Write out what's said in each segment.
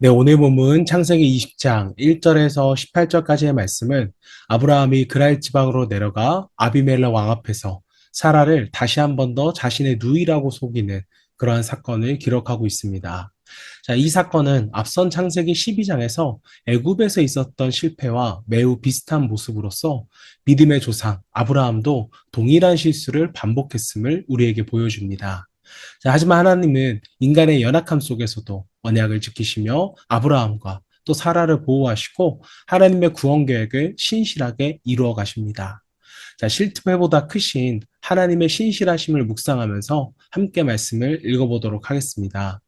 네, 오늘 본문 창세기 20장 1절에서 18절까지의 말씀은 아브라함이 그랄 지방으로 내려가 아비멜렉 왕 앞에서 사라를 다시 한 번 더 자신의 누이라고 속이는 그러한 사건을 기록하고 있습니다. 자, 이 사건은 앞선 창세기 12장에서 애굽에서 있었던 실패와 매우 비슷한 모습으로서 믿음의 조상 아브라함도 동일한 실수를 반복했음을 우리에게 보여줍니다. 자, 하지만 하나님은 인간의 연약함 속에서도 언약을 지키시며 아브라함과 또 사라를 보호하시고 하나님의 구원 계획을 신실하게 이루어 가십니다. 자, 실패보다 크신 하나님의 신실하심을 묵상하면서 함께 말씀을 읽어보도록 하겠습니다.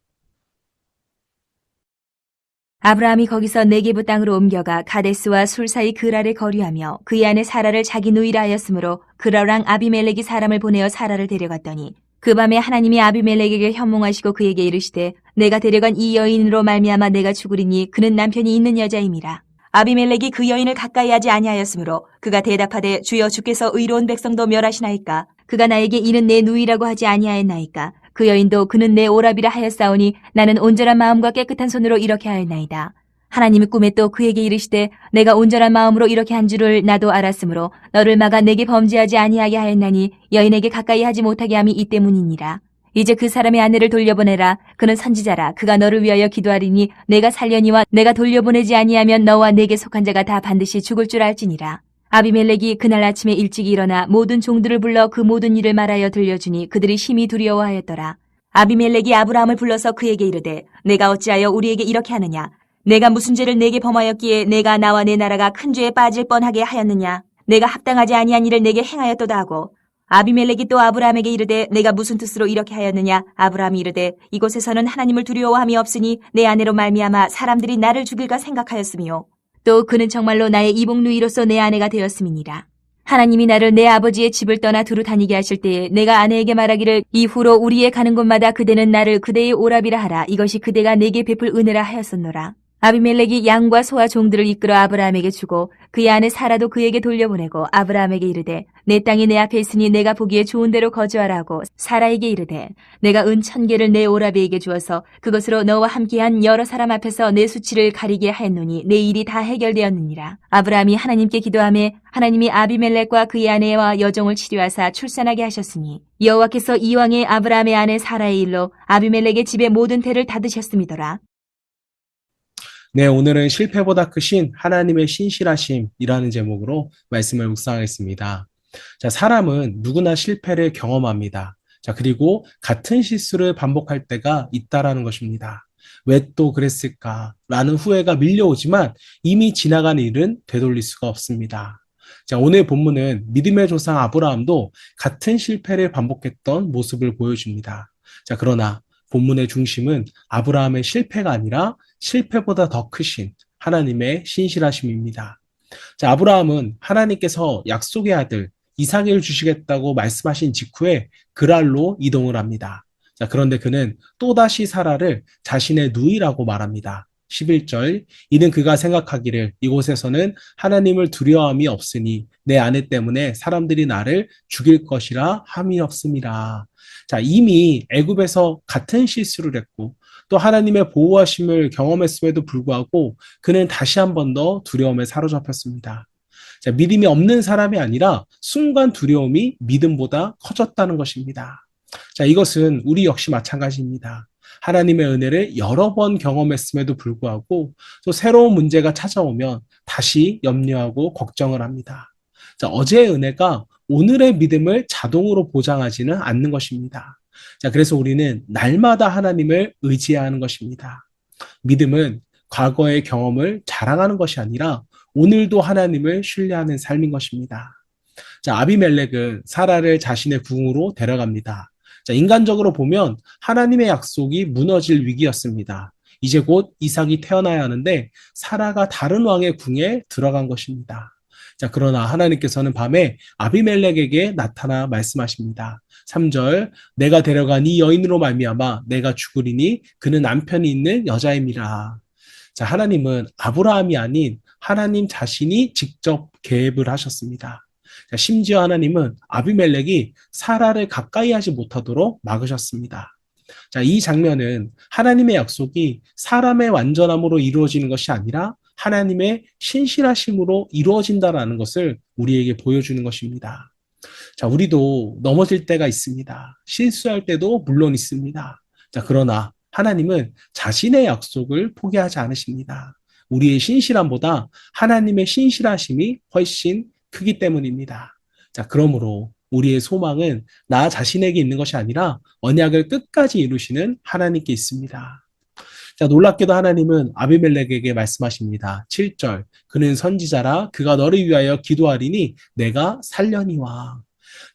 아브라함이 거기서 네게부 땅으로 옮겨가 가데스와 술 사이 그랄을 거류하며 그의 아내 사라를 자기 누이라 하였으므로 그랄 아비멜렉이 사람을 보내어 사라를 데려갔더니 그 밤에 하나님이 아비멜렉에게 현몽하시고 그에게 이르시되 내가 데려간 이 여인으로 말미암아 내가 죽으리니 그는 남편이 있는 여자임이라. 아비멜렉이 그 여인을 가까이 하지 아니하였으므로 그가 대답하되 주여 주께서 의로운 백성도 멸하시나이까. 그가 나에게 이는 내 누이라고 하지 아니하였나이까. 그 여인도 그는 내 오라비라 하였사오니 나는 온전한 마음과 깨끗한 손으로 이렇게 하였나이다. 하나님이 꿈에 또 그에게 이르시되 내가 온전한 마음으로 이렇게 한 줄을 나도 알았으므로 너를 막아 내게 범죄하지 아니하게 하였나니 여인에게 가까이 하지 못하게 함이 이 때문이니라. 이제 그 사람의 아내를 돌려보내라. 그는 선지자라. 그가 너를 위하여 기도하리니 내가 살려니와 내가 돌려보내지 아니하면 너와 내게 속한 자가 다 반드시 죽을 줄 알지니라. 아비멜렉이 그날 아침에 일찍 일어나 모든 종들을 불러 그 모든 일을 말하여 들려주니 그들이 심히 두려워하였더라. 아비멜렉이 아브라함을 불러서 그에게 이르되 내가 어찌하여 우리에게 이렇게 하느냐. 내가 무슨 죄를 내게 범하였기에 내가 나와 내 나라가 큰 죄에 빠질 뻔하게 하였느냐. 내가 합당하지 아니한 일을 내게 행하였도다 하고 아비멜렉이 또 아브라함에게 이르되 내가 무슨 뜻으로 이렇게 하였느냐. 아브라함이 이르되 이곳에서는 하나님을 두려워함이 없으니 내 아내로 말미암아 사람들이 나를 죽일까 생각하였으며 또 그는 정말로 나의 이복누이로서 내 아내가 되었음이니라. 하나님이 나를 내 아버지의 집을 떠나 두루 다니게 하실 때에 내가 아내에게 말하기를 이후로 우리의 가는 곳마다 그대는 나를 그대의 오라비라 하라. 이것이 그대가 내게 베풀 은혜라 하였었노라. 아비멜렉이 양과 소와 종들을 이끌어 아브라함에게 주고 그의 아내 사라도 그에게 돌려보내고 아브라함에게 이르되 내 땅이 내 앞에 있으니 내가 보기에 좋은 대로 거주하라 하고 사라에게 이르되 내가 은 1,000개를 내 오라비에게 주어서 그것으로 너와 함께한 여러 사람 앞에서 내 수치를 가리게 하였노니 내 일이 다 해결되었느니라. 아브라함이 하나님께 기도하매 하나님이 아비멜렉과 그의 아내와 여종을 치료하사 출산하게 하셨으니 여호와께서 이왕에 아브라함의 아내 사라의 일로 아비멜렉의 집의 모든 태를 닫으셨음이더라. 네, 오늘은 실패보다 크신 하나님의 신실하심이라는 제목으로 말씀을 묵상하겠습니다. 자, 사람은 누구나 실패를 경험합니다. 자, 그리고 같은 실수를 반복할 때가 있다라는 것입니다. 왜 또 그랬을까? 라는 후회가 밀려오지만 이미 지나간 일은 되돌릴 수가 없습니다. 자, 오늘 본문은 믿음의 조상 아브라함도 같은 실패를 반복했던 모습을 보여줍니다. 자, 그러나 본문의 중심은 아브라함의 실패가 아니라 실패보다 더 크신 하나님의 신실하심입니다. 자, 아브라함은 하나님께서 약속의 아들 이삭을 주시겠다고 말씀하신 직후에 그랄로 이동을 합니다. 자, 그런데 그는 또다시 사라를 자신의 누이라고 말합니다. 11절, 이는 그가 생각하기를 이곳에서는 하나님을 두려워함이 없으니 내 아내 때문에 사람들이 나를 죽일 것이라 함이 없음이라. 자, 이미 애굽에서 같은 실수를 했고 또 하나님의 보호하심을 경험했음에도 불구하고 그는 다시 한 번 더 두려움에 사로잡혔습니다. 자, 믿음이 없는 사람이 아니라 순간 두려움이 믿음보다 커졌다는 것입니다. 자, 이것은 우리 역시 마찬가지입니다. 하나님의 은혜를 여러 번 경험했음에도 불구하고 또 새로운 문제가 찾아오면 다시 염려하고 걱정을 합니다. 자, 어제의 은혜가 오늘의 믿음을 자동으로 보장하지는 않는 것입니다. 자, 그래서 우리는 날마다 하나님을 의지해야 하는 것입니다. 믿음은 과거의 경험을 자랑하는 것이 아니라 오늘도 하나님을 신뢰하는 삶인 것입니다. 자, 아비멜렉은 사라를 자신의 궁으로 데려갑니다. 자, 인간적으로 보면 하나님의 약속이 무너질 위기였습니다. 이제 곧 이삭이 태어나야 하는데 사라가 다른 왕의 궁에 들어간 것입니다. 자, 그러나 하나님께서는 밤에 아비멜렉에게 나타나 말씀하십니다. 3절, 내가 데려간 이 여인으로 말미암아 내가 죽으리니 그는 남편이 있는 여자임이라. 자, 하나님은 아브라함이 아닌 하나님 자신이 직접 개입을 하셨습니다. 자, 심지어 하나님은 아비멜렉이 사라를 가까이 하지 못하도록 막으셨습니다. 자, 이 장면은 하나님의 약속이 사람의 완전함으로 이루어지는 것이 아니라 하나님의 신실하심으로 이루어진다라는 것을 우리에게 보여주는 것입니다. 자, 우리도 넘어질 때가 있습니다. 실수할 때도 물론 있습니다. 자, 그러나 하나님은 자신의 약속을 포기하지 않으십니다. 우리의 신실함보다 하나님의 신실하심이 훨씬 크기 때문입니다. 자, 그러므로 우리의 소망은 나 자신에게 있는 것이 아니라 언약을 끝까지 이루시는 하나님께 있습니다. 자, 놀랍게도 하나님은 아비멜렉에게 말씀하십니다. 7절. 그는 선지자라 그가 너를 위하여 기도하리니 내가 살려니와.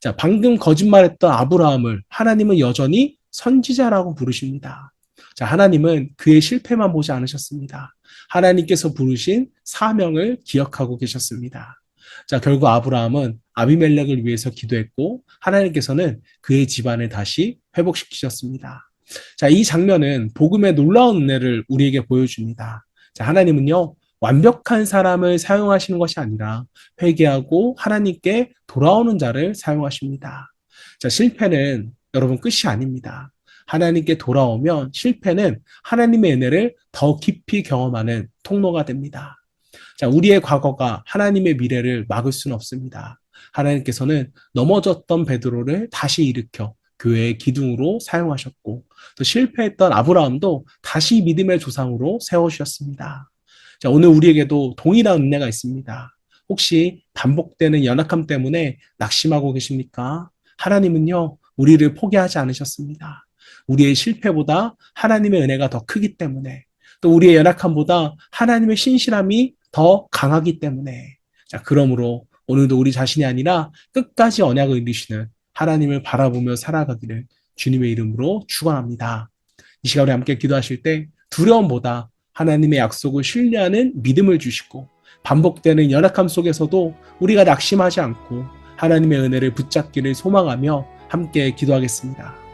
자, 방금 거짓말했던 아브라함을 하나님은 여전히 선지자라고 부르십니다. 자, 하나님은 그의 실패만 보지 않으셨습니다. 하나님께서 부르신 사명을 기억하고 계셨습니다. 자, 결국 아브라함은 아비멜렉을 위해서 기도했고 하나님께서는 그의 집안을 다시 회복시키셨습니다. 자, 이 장면은 복음의 놀라운 은혜를 우리에게 보여줍니다. 자, 하나님은요, 완벽한 사람을 사용하시는 것이 아니라 회개하고 하나님께 돌아오는 자를 사용하십니다. 자, 실패는 여러분 끝이 아닙니다. 하나님께 돌아오면 실패는 하나님의 은혜를 더 깊이 경험하는 통로가 됩니다. 자, 우리의 과거가 하나님의 미래를 막을 수는 없습니다. 하나님께서는 넘어졌던 베드로를 다시 일으켜 교회의 기둥으로 사용하셨고 또 실패했던 아브라함도 다시 믿음의 조상으로 세워주셨습니다. 자, 오늘 우리에게도 동일한 은혜가 있습니다. 혹시 반복되는 연약함 때문에 낙심하고 계십니까? 하나님은요, 우리를 포기하지 않으셨습니다. 우리의 실패보다 하나님의 은혜가 더 크기 때문에 또 우리의 연약함보다 하나님의 신실함이 더 강하기 때문에 자, 그러므로 오늘도 우리 자신이 아니라 끝까지 언약을 이루시는 하나님을 바라보며 살아가기를 주님의 이름으로 축원합니다. 이 시간 우리 함께 기도하실 때 두려움보다 하나님의 약속을 신뢰하는 믿음을 주시고 반복되는 연약함 속에서도 우리가 낙심하지 않고 하나님의 은혜를 붙잡기를 소망하며 함께 기도하겠습니다.